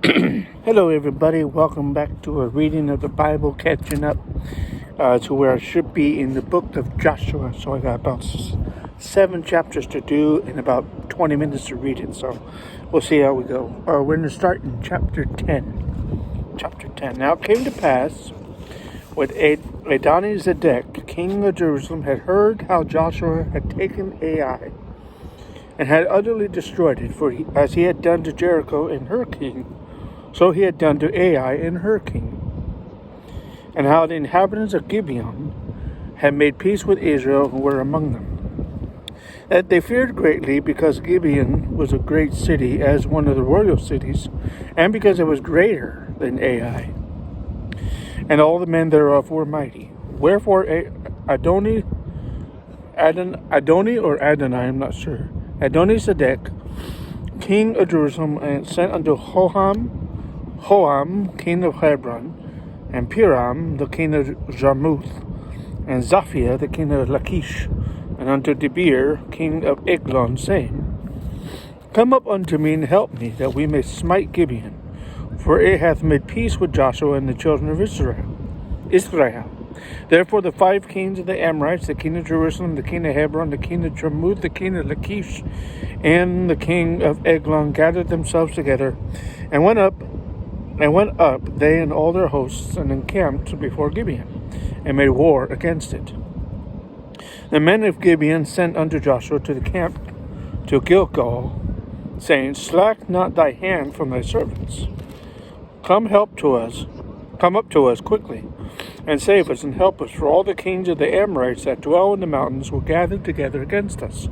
Hello, everybody. Welcome back to a reading of the Bible, catching up to where I should be in the book of Joshua. So I got about 7 chapters to do and about 20 minutes to read it. So we'll see how we go. We're going to start in chapter 10. Chapter 10. Now it came to pass when Adoni-Zedek, king of Jerusalem, had heard how Joshua had taken Ai and had utterly destroyed it, for as he had done to Jericho and her king, so he had done to Ai and her king, and how the inhabitants of Gibeon had made peace with Israel who were among them. That they feared greatly, because Gibeon was a great city, as one of the royal cities, and because it was greater than Ai, and all the men thereof were mighty. Wherefore Adoni, I'm not sure, Adoni-Zedek, king of Jerusalem, and sent unto Hoam, king of Hebron, and Piram, the king of Jarmuth, and Zaphia, the king of Lachish, and unto Debir, king of Eglon, saying, Come up unto me and help me, that we may smite Gibeon, for it hath made peace with Joshua and the children of Israel. Therefore the 5 kings of the Amorites, the king of Jerusalem, the king of Hebron, the king of Jarmuth, the king of Lachish, and the king of Eglon gathered themselves together, and went up, they and all their hosts, and encamped before Gibeon, and made war against it. The men of Gibeon sent unto Joshua to the camp to Gilgal, saying, Slack not thy hand from thy servants. Come up to us quickly, and save us and help us, for all the kings of the Amorites that dwell in the mountains were gathered together against us.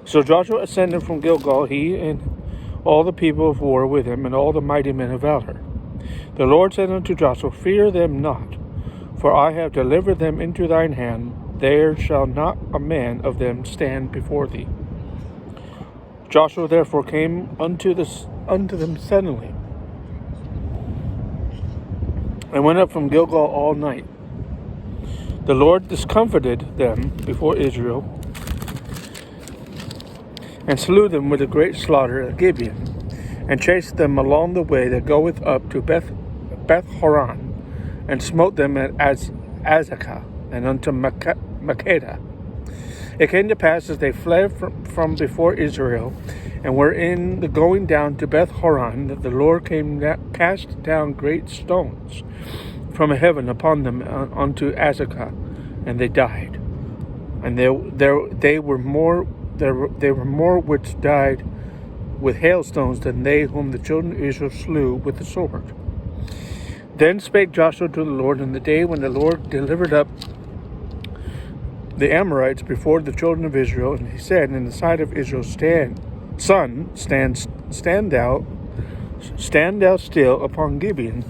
So Joshua ascended from Gilgal, he and all the people of war with him, and all the mighty men of valor. The Lord said unto Joshua, Fear them not, for I have delivered them into thine hand. There shall not a man of them stand before thee. Joshua therefore came unto them suddenly, and went up from Gilgal all night. The Lord discomfited them before Israel, and slew them with a great slaughter at Gibeon, and chased them along the way that goeth up to Beth Horon, and smote them at Azekah, and unto Makkedah. It came to pass, as they fled from before Israel, and were in the going down to Beth Horon, that the Lord cast down great stones from heaven upon them unto Azekah, and they died. And they were more which died with hailstones than they whom the children of Israel slew with the sword. Then spake Joshua to the Lord in the day when the Lord delivered up the Amorites before the children of Israel, and he said, In the sight of Israel, stand thou still upon Gibeon,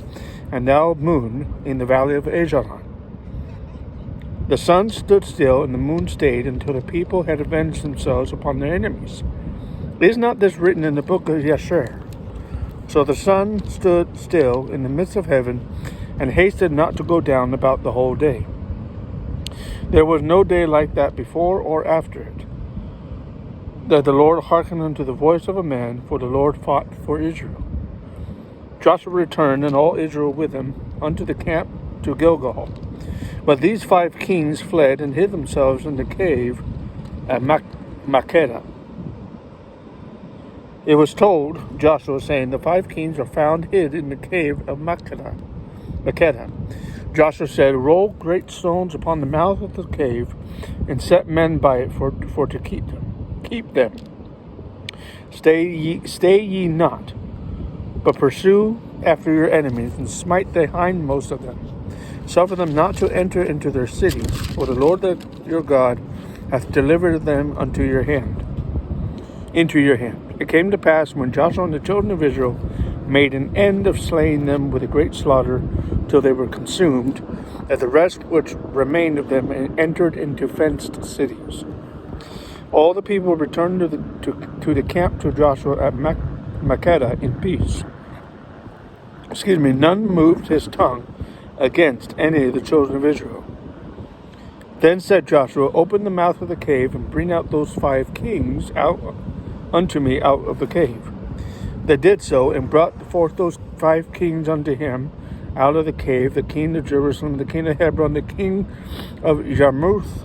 and thou moon in the valley of Ajalon. The sun stood still, and the moon stayed, until the people had avenged themselves upon their enemies. Is not this written in the book of Yasher? So the sun stood still in the midst of heaven, and hasted not to go down about the whole day. There was no day like that before or after it, that the Lord hearkened unto the voice of a man, for the Lord fought for Israel. Joshua returned, and all Israel with him, unto the camp to Gilgal. But these 5 kings fled, and hid themselves in the cave at Makkedah. It was told Joshua, saying, The 5 kings are found hid in the cave of Makkedah. Joshua said, Roll great stones upon the mouth of the cave, and set men by it for to keep them. Stay ye not, but pursue after your enemies, and smite the hindmost of them. Suffer them not to enter into their cities, for the Lord your God hath delivered them into your hand. It came to pass, when Joshua and the children of Israel made an end of slaying them with a great slaughter, till they were consumed, that the rest which remained of them entered into fenced cities. All the people returned to the camp to Joshua at Makkedah in peace. None moved his tongue against any of the children of Israel. Then said Joshua, Open the mouth of the cave, and bring out those 5 kings out unto me out of the cave. They did so, and brought forth those 5 kings unto him out of the cave, the king of Jerusalem, the king of Hebron, the king of Jarmuth,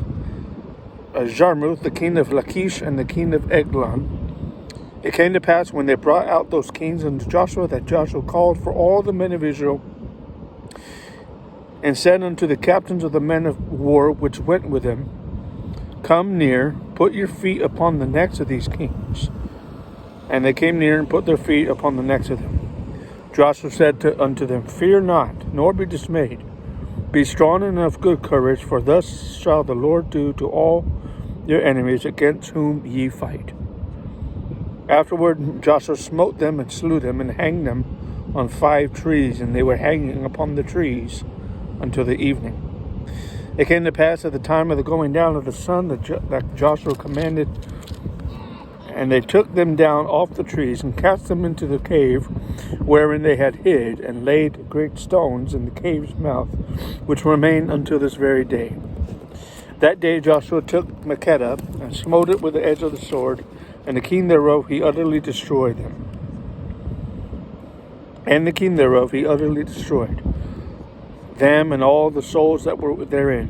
the king of Lachish, and the king of Eglon. It came to pass, when they brought out those kings unto Joshua, that Joshua called for all the men of Israel, and said unto the captains of the men of war which went with him, Come near, put your feet upon the necks of these kings. And they came near and put their feet upon the necks of them. Joshua said unto them, Fear not, nor be dismayed. Be strong and of good courage, for thus shall the Lord do to all your enemies against whom ye fight. Afterward Joshua smote them and slew them, and hanged them on 5 trees, and they were hanging upon the trees until the evening. It came to pass at the time of the going down of the sun that Joshua commanded, and they took them down off the trees, and cast them into the cave wherein they had hid, and laid great stones in the cave's mouth, which remain until this very day. That day Joshua took Makkedah, and smote it with the edge of the sword, and the king thereof he utterly destroyed them. And the king thereof he utterly destroyed them, and all the souls that were therein.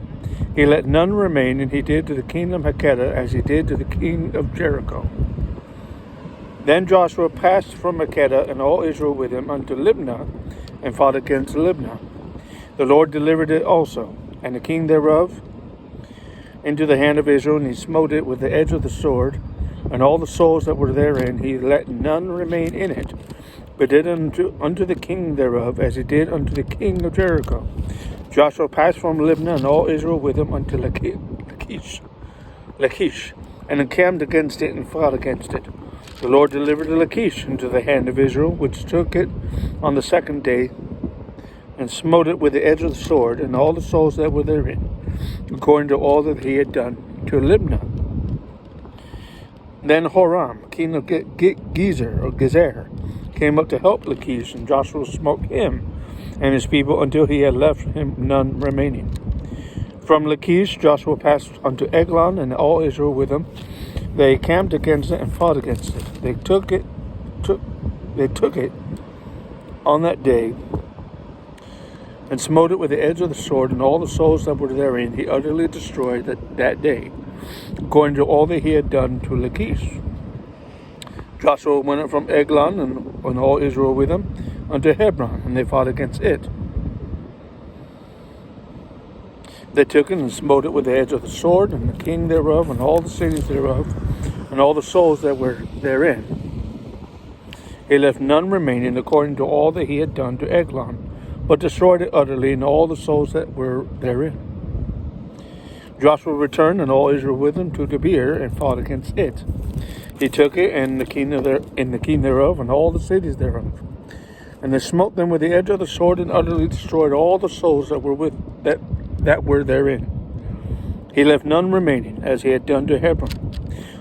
He let none remain, and he did to the king of Makkedah as he did to the king of Jericho. Then Joshua passed from Makkedah, and all Israel with him, unto Libnah, and fought against Libnah. The Lord delivered it also, and the king thereof, into the hand of Israel, and he smote it with the edge of the sword, and all the souls that were therein. He let none remain in it, but did unto the king thereof as he did unto the king of Jericho. Joshua passed from Libnah, and all Israel with him, unto Lachish, and encamped against it, and fought against it. The Lord delivered Lachish into the hand of Israel, which took it on the 2nd day, and smote it with the edge of the sword, and all the souls that were therein, according to all that he had done to Libnah. Then Horam, king of Gezer, came up to help Lachish, and Joshua smote him and his people until he had left him none remaining. From Lachish Joshua passed unto Eglon, and all Israel with him. They camped against it and fought against it. They took it on that day, and smote it with the edge of the sword, and all the souls that were therein he utterly destroyed that day, according to all that he had done to Lachish. Joshua went up from Eglon, and all Israel with him, unto Hebron, and they fought against it. They took it and smote it with the edge of the sword, and the king thereof, and all the cities thereof, and all the souls that were therein. He left none remaining, according to all that he had done to Eglon, but destroyed it utterly, and all the souls that were therein. Joshua returned, and all Israel with him, to Debir, and fought against it. He took it, and the king thereof, and all the cities thereof. And they smote them with the edge of the sword, and utterly destroyed all the souls that were therein. He left none remaining, as he had done to Hebron.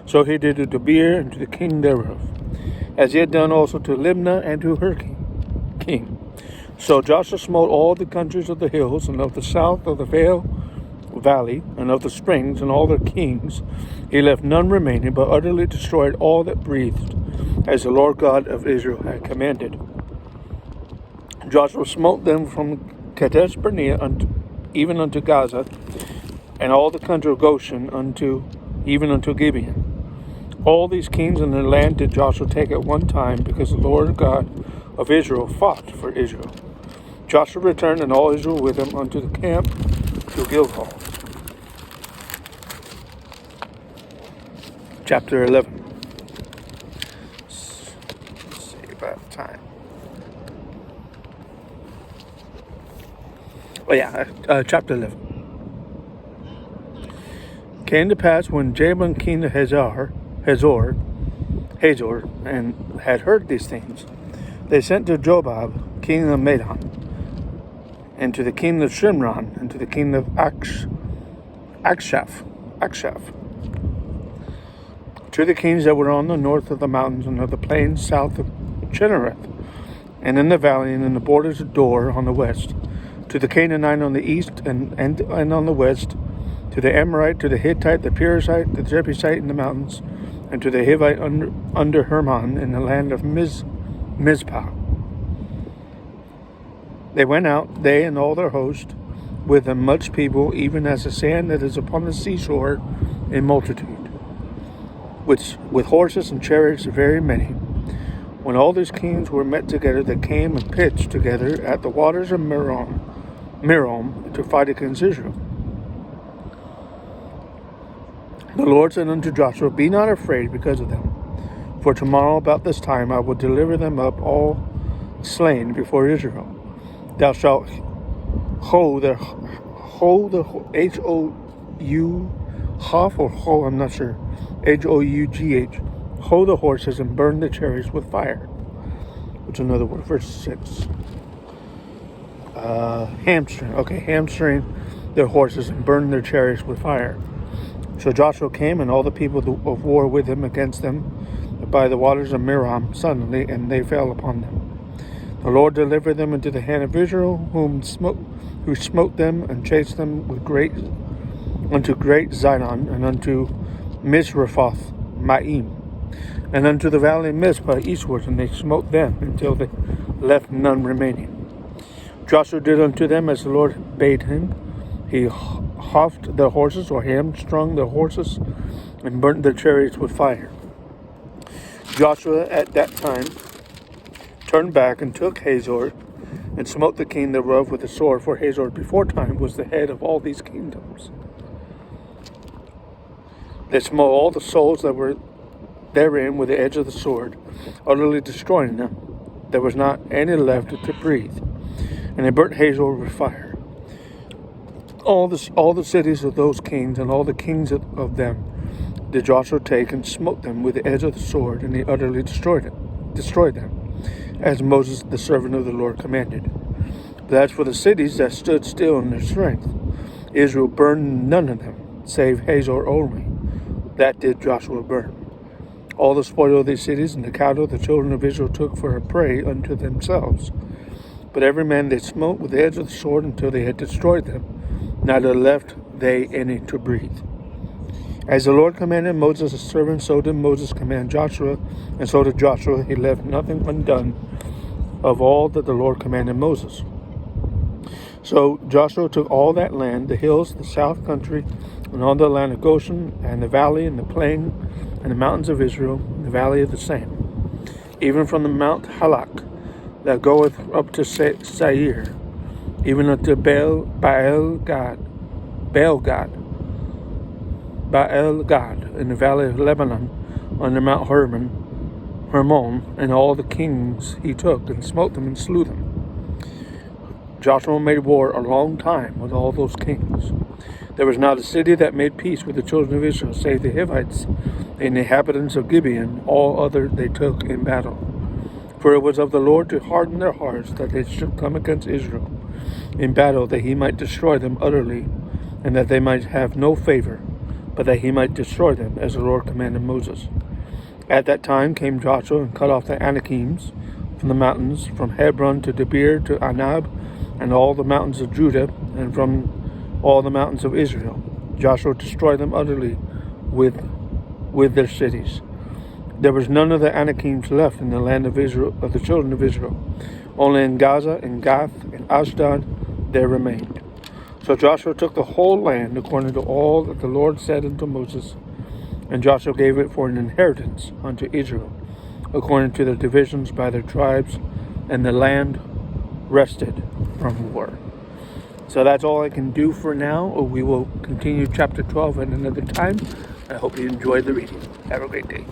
So he did to Debir, and to the king thereof, as he had done also to Libnah, and to her king. So Joshua smote all the countries of the hills, and of the south of the valley, and of the springs, and all their kings. He left none remaining, but utterly destroyed all that breathed, as the Lord God of Israel had commanded. Joshua smote them from Kadesh Barnea even unto Gaza, and all the country of Goshen even unto Gibeon. All these kings in their land did Joshua take at one time, because the Lord God of Israel fought for Israel. Joshua returned, and all Israel with him, unto the camp to Gilgal. Chapter 11. Let's see if I have time. Chapter 11. Came to pass, when Jabin king of Hazor and had heard these things, they sent to Jobab king of Madon, and to the king of Shimron, and to the king of Akshaph, to the kings that were on the north of the mountains, and of the plains south of Chinnereth, and in the valley, and in the borders of Dor on the west, to the Canaanite on the east and on the west, to the Amorite, to the Hittite, the Perizzite, the Jebusite in the mountains, and to the Hivite under Hermon in the land of Mizpah. They went out, they and all their host, with them much people, even as the sand that is upon the seashore in multitude, which with horses and chariots very many. When all these kings were met together, they came and pitched together at the waters of Merom to fight against Israel. The Lord said unto Joshua, Be not afraid because of them, for tomorrow about this time I will deliver them up all slain before Israel. Thou shalt hoe the H-O-U, Hough or hoe, I'm not sure, H-O-U-G-H, hoe the horses and burn the chariots with fire. Which is another word, verse 6. Hamstring their horses and burn their chariots with fire. So Joshua came and all the people of war with him against them by the waters of Merom suddenly, and they fell upon them. The Lord delivered them into the hand of Israel, who smote them and chased them unto great Zidon, and unto Misrephoth Maim, and unto the valley of Mizpah eastward, and they smote them until they left none remaining. Joshua did unto them as the Lord bade him. He houghed their horses, or hamstrung their horses, and burnt their chariots with fire. Joshua at that time turned back and took Hazor, and smote the king thereof with a sword, for Hazor before time was the head of all these kingdoms. They smote all the souls that were therein with the edge of the sword, utterly destroying them. There was not any left to breathe. And they burnt Hazor with fire. All the cities of those kings and all the kings of them did Joshua take and smote them with the edge of the sword, and he utterly destroyed them, as Moses the servant of the Lord commanded. But as for the cities that stood still in their strength, Israel burned none of them, save Hazor only. That did Joshua burn. All the spoil of these cities and the cattle the children of Israel took for a prey unto themselves. But every man they smote with the edge of the sword until they had destroyed them, neither left they any to breathe. As the Lord commanded Moses his servant, so did Moses command Joshua, and so did Joshua. He left nothing undone of all that the Lord commanded Moses. So Joshua took all that land, the hills, the south country, and all the land of Goshen, and the valley, and the plain, and the mountains of Israel, and the valley of the same, even from the Mount Halak, that goeth up to Seir, even unto Baal Gad, in the valley of Lebanon, under Mount Hermon, and all the kings he took, and smote them and slew them. Joshua made war a long time with all those kings. There was not a city that made peace with the children of Israel, save the Hivites and the inhabitants of Gibeon. All other they took in battle. For it was of the Lord to harden their hearts, that they should come against Israel in battle, that he might destroy them utterly, and that they might have no favor, but that he might destroy them, as the Lord commanded Moses. At that time came Joshua and cut off the Anakims from the mountains, from Hebron to Debir to Anab, and all the mountains of Judah, and from all the mountains of Israel. Joshua destroyed them utterly with their cities. There was none of the Anakims left in the land of Israel, of the children of Israel. Only in Gaza, in Gath, and Ashdod there remained. So Joshua took the whole land according to all that the Lord said unto Moses, and Joshua gave it for an inheritance unto Israel, according to their divisions by their tribes, and the land rested from war. So that's all I can do for now. We will continue chapter 12 at another time. I hope you enjoyed the reading. Have a great day.